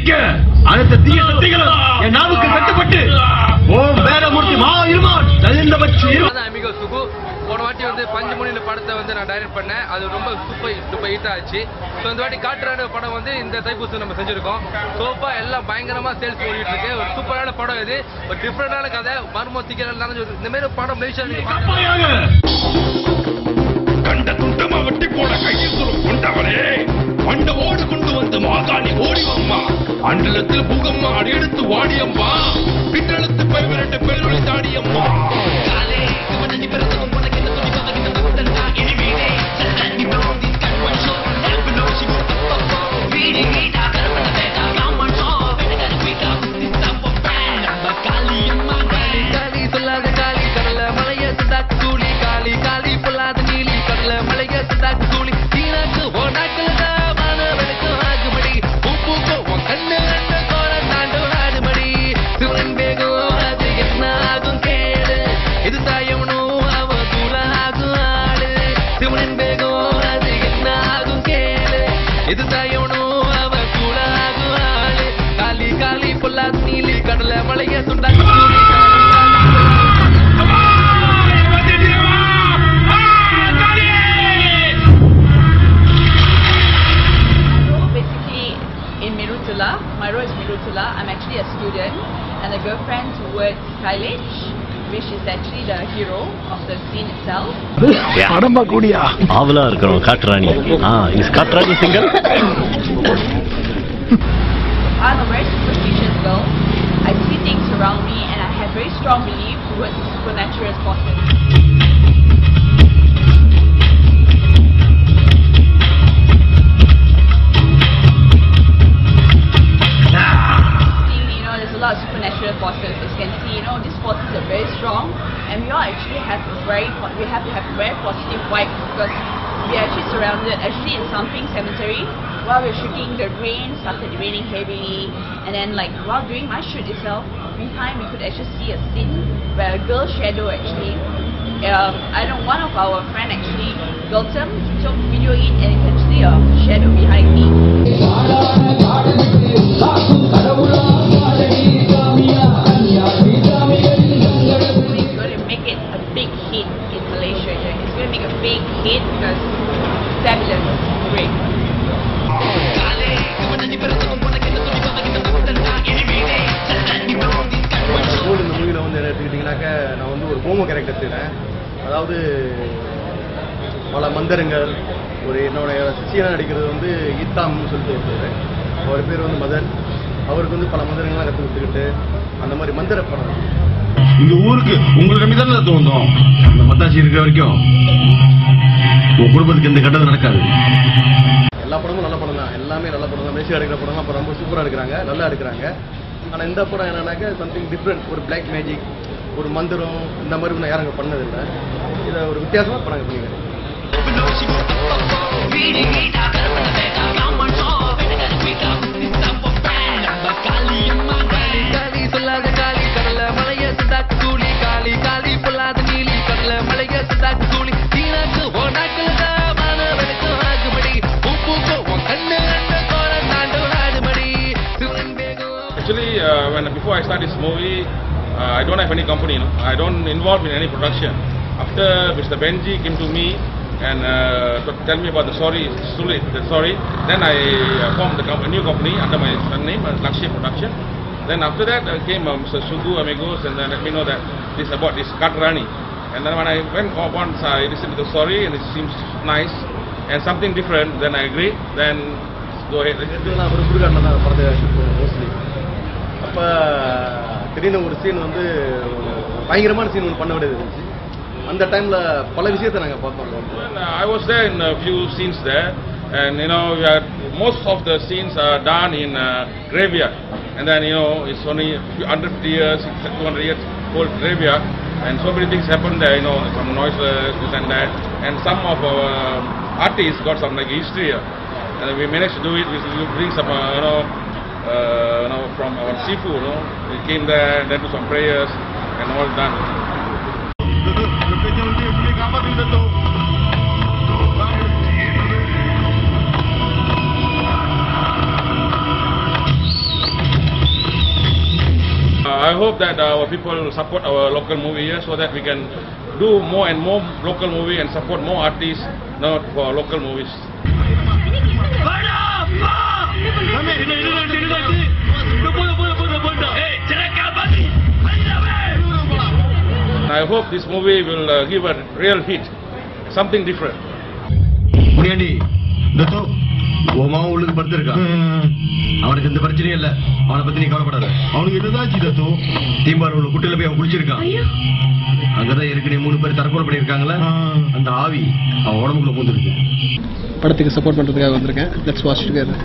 நிக்க அடுத்த தீய சக்திகளும் என் நாவுக்கு கட்டுப்பட்டு ஓம் வேதமூர்த்தி மா இருமான் தகுந்த வச்சு அமிகோ சுகு போன வாட்டி வந்து பஞ்சமுனியில படத்தை வந்து நான் டைரக்ட் பண்ணேன். அது ரொம்ப சூப்பர் ஹிட் ஆச்சு. ஸோ இந்த வாட்டி காட்டுறான படம் வந்து இந்த தைப்பூசம் நம்ம செஞ்சிருக்கோம். சோப்பா எல்லாம் பயங்கரமா சேல்ஸ் ஓடிட்டு இருக்கு. ஒரு சூப்பரான படம் இது. ஒரு டிஃப்ரெண்டான கதை மர்மத்திகள் இந்த மாதிரி படம் கண்ட துண்டமா வெட்டி போட கையில் கொண்டவளே மண்டவோடு கொண்டு வந்து மாகாணி ஓடிவம்மா அண்டலத்தில் பூகம்மா அடியெடுத்து வாடியம்மா பின்னெழுத்து பைவிரட்டு பெருவழி தாடியம்மா My role is Mirutula. I'm actually a student and a girlfriend towards Kailash, which is actually the hero of the scene itself. படமா கூடியா ஆவலா இருக்கணும் காட்ராணி. இஸ் காட்ராணி singer. I'm a very superstitious girl. I see things around me and I have very strong belief towards supernatural forces. A lot of supernatural forces. As you can see, these forces are very strong, and we all actually have to have a very positive vibe because we are actually surrounded. Actually, in Samping Cemetery, while we were shooting, the rain started raining heavily, and then while doing my shoot itself, behind we could actually see a scene where a girl shadow actually. One of our friend actually, Gautam, took video it, and you can see a shadow behind me. It's going to make it a big hit in Malaysia. It's going to make a big hit because it's fabulous, it's great. இந்த மூவியில் வந்து எடுத்துக்கிட்டிங்கனாக்கா நான் வந்து ஒரு homo character செய்கிறேன். அதாவது பல மந்திரங்கள் என்னோட சிஷியனாக நடிக்கிறது வந்து ஈத்தாம்னு சொல்லிட்டு ஒருத்தர். அவர் பேர் வந்து மதன். அவருக்கு வந்து பல மந்திரங்கள்லாம் கற்று கொடுத்துக்கிட்டு அந்த மாதிரி மந்திர படம். இந்த ஊருக்கு உங்களுக்கு நம்பி தானே தோணும். அந்த மத்தாச்சி இருக்கிற வரைக்கும் உங்க குடும்பத்துக்கு எந்த கட்டதும் நடக்காது. எல்லா படமும் நல்ல படம் தான். எல்லாமே நல்ல படம் தான். மேசியா எடுக்கிற படம்லாம் இப்போ ரொம்ப சூப்பராக எடுக்கிறாங்க, நல்லா எடுக்கிறாங்க. ஆனால் இந்த படம் என்னன்னாக்கா சம்திங் டிஃப்ரெண்ட். ஒரு பிளாக் மேஜிக், ஒரு மந்திரம், இந்த மாதிரி ஒன்றும் யாரும் பண்ணதில்லை. இதை ஒரு வித்தியாசமாக படம் பண்ணிக்கிறேன். Actually, before I start this movie, I don't have any company. I don't involve in any production. After Mr. Benji came to me and tell me about the story, then I formed a new company under my name, Lakshya Production. Then after that came Mr. Sugu Amigos and then let me know that this is about this Katrani. And then when I went once, I listened to the story and it seems nice and something different, then I agree, then go ahead. அப்போ திடீர்னு ஒரு scene வந்து பயங்கரமான scene ஒன்று பண்ண வேண்டியது இருந்துச்சு. அந்த டைமில் பல விஷயத்தை நாங்கள் பார்த்தோம். I was there in a few scenes there and most of the scenes are done in graveyard and then it's only 150 years, 200 years old graveyard and so many things happen there, some noises, this and that, and some of our artists got some history and we managed to do it. We bring some from our Sifu, we came there, then do some prayers and all done. I hope that our people will support our local movie here so that we can do more and more local movie and support more artists for local movies. I hope this movie will give a real hit, something different. Muniyandi தத்தோ உமாவும் உள்ளுக்கு படுத்திருக்கான். அவனுக்கு எந்த பிரச்சனையும் இல்ல. அவனை பத்தி நீ கவலைப்படாத. அவனுக்கு என்னதாச்சு தத்தோ? தீம்பார் உள்ள குட்டையில போய் அவன் குளிச்சிருக்கான். அங்கதான் ஏற்கனவே 3 பேர் தற்கொலை பண்ணியிருக்காங்களா? அந்த ஆவி அவன் உடம்புக்குள்ள பூந்துருக்கு. படத்துக்கு சப்போர்ட் பண்றதுக்காக வந்திருக்கேன். Let's watch together.